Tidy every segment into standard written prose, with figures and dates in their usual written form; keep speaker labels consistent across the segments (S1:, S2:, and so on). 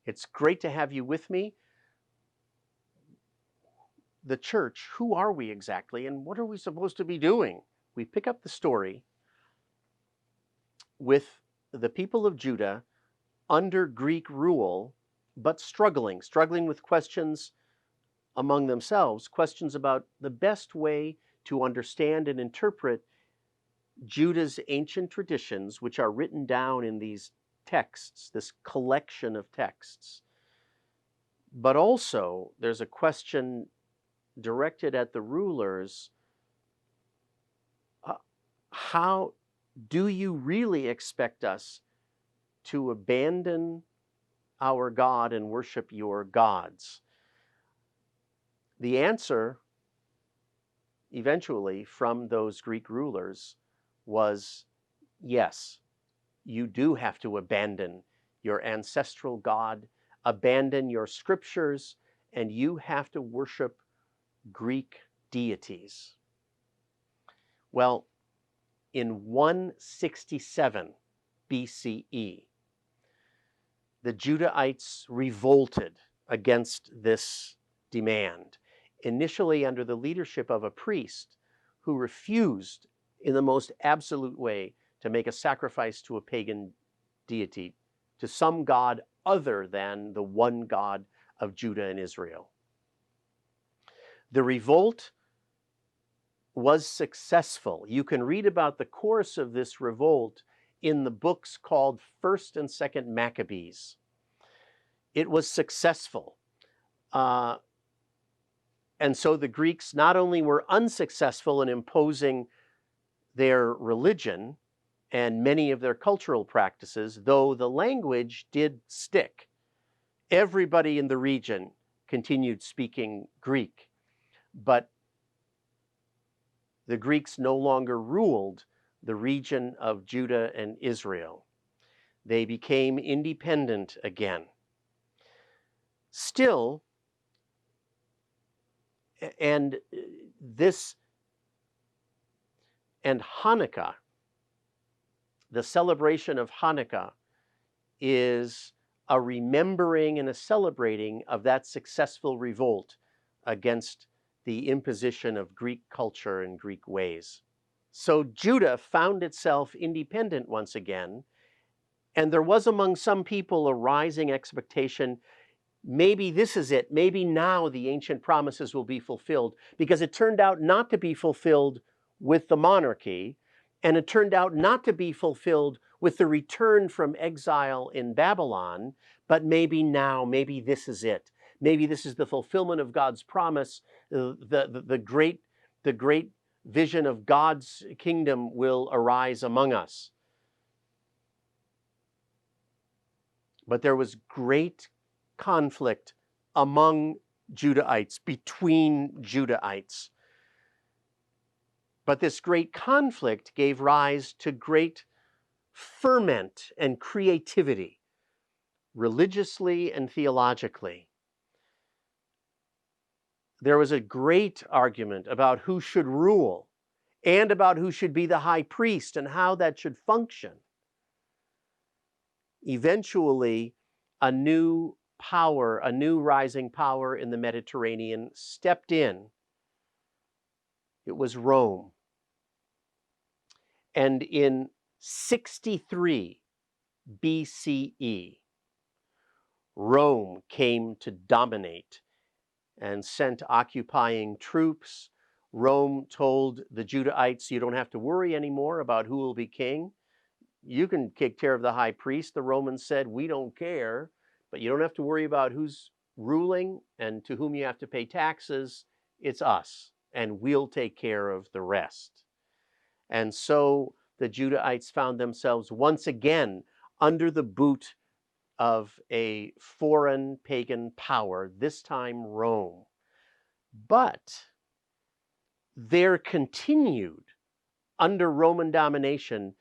S1: It's great to have you with me. The church, who are we exactly, and what are we supposed to be doing? We pick up the story with the people of Judah under Greek rule, but struggling with questions among themselves, questions about the best way to understand and interpret Judah's ancient traditions, which are written down in these texts, this collection of texts. But also, there's a question directed at the rulers. How do you really expect us to abandon our God and worship your gods? The answer, eventually, from those Greek rulers was yes, you do have to abandon your ancestral God, abandon your scriptures, and you have to worship Greek deities. Well, in 167 BCE, the Judahites revolted against this demand, initially under the leadership of a priest who refused in the most absolute way to make a sacrifice to a pagan deity, to some god other than the one God of Judah and Israel. The revolt was successful. You can read about the course of this revolt in the books called 1st and 2nd Maccabees. It was successful. And so the Greeks not only were unsuccessful in imposing their religion and many of their cultural practices, though the language did stick. Everybody in the region continued speaking Greek, but the Greeks no longer ruled the region of Judah and Israel. They became independent again. Still, and Hanukkah, the celebration of Hanukkah, is a remembering and a celebrating of that successful revolt against the imposition of Greek culture and Greek ways. So Judah found itself independent once again, and there was among some people a rising expectation, maybe this is it, maybe now the ancient promises will be fulfilled, because it turned out not to be fulfilled with the monarchy, and it turned out not to be fulfilled with the return from exile in Babylon, but maybe now, maybe this is it. Maybe this is the fulfillment of God's promise. The great vision of God's kingdom will arise among us. But there was great conflict among Judahites, between Judahites. But this great conflict gave rise to great ferment and creativity, religiously and theologically. There was a great argument about who should rule and about who should be the high priest and how that should function. Eventually, a new power, a new rising power in the Mediterranean stepped in. It was Rome. And in 63 BCE, Rome came to dominate and sent occupying troops. Rome told the Judahites, you don't have to worry anymore about who will be king. You can take care of the high priest. The Romans said, we don't care, but you don't have to worry about who's ruling and to whom you have to pay taxes. It's us, and we'll take care of the rest. And so the Judahites found themselves once again under the boot of a foreign pagan power, this time Rome. But there continued, under Roman domination,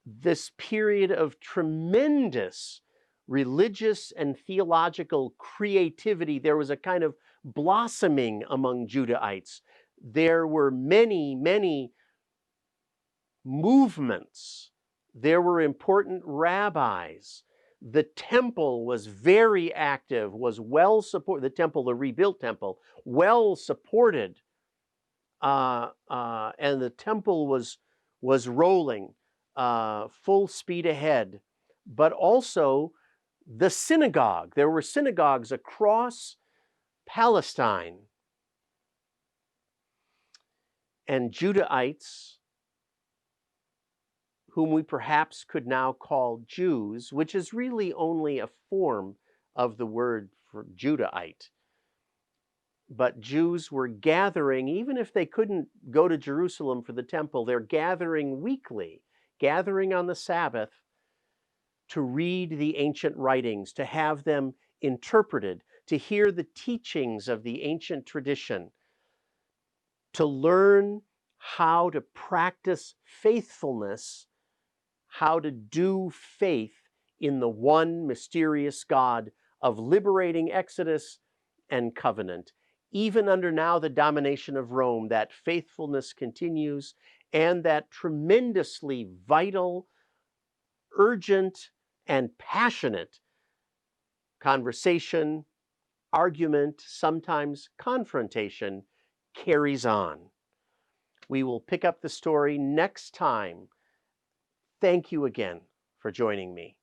S1: this period of tremendous religious and theological creativity. There was a kind of blossoming among Judahites. There were many, many movements. There were important rabbis. The temple was very active, was well supported. The temple, the rebuilt temple, well supported, and the temple was rolling full speed ahead. But also the synagogue. There were synagogues across Palestine, and Judahites, whom we perhaps could now call Jews, which is really only a form of the word for Judahite. But Jews were gathering, even if they couldn't go to Jerusalem for the temple, they're gathering weekly, gathering on the Sabbath to read the ancient writings, to have them interpreted, to hear the teachings of the ancient tradition, to learn how to practice faithfulness, how to do faith in the one mysterious God of liberating Exodus and covenant. Even under now the domination of Rome, that faithfulness continues, and that tremendously vital, urgent, and passionate conversation, argument, sometimes confrontation carries on. We will pick up the story next time. Thank you again for joining me.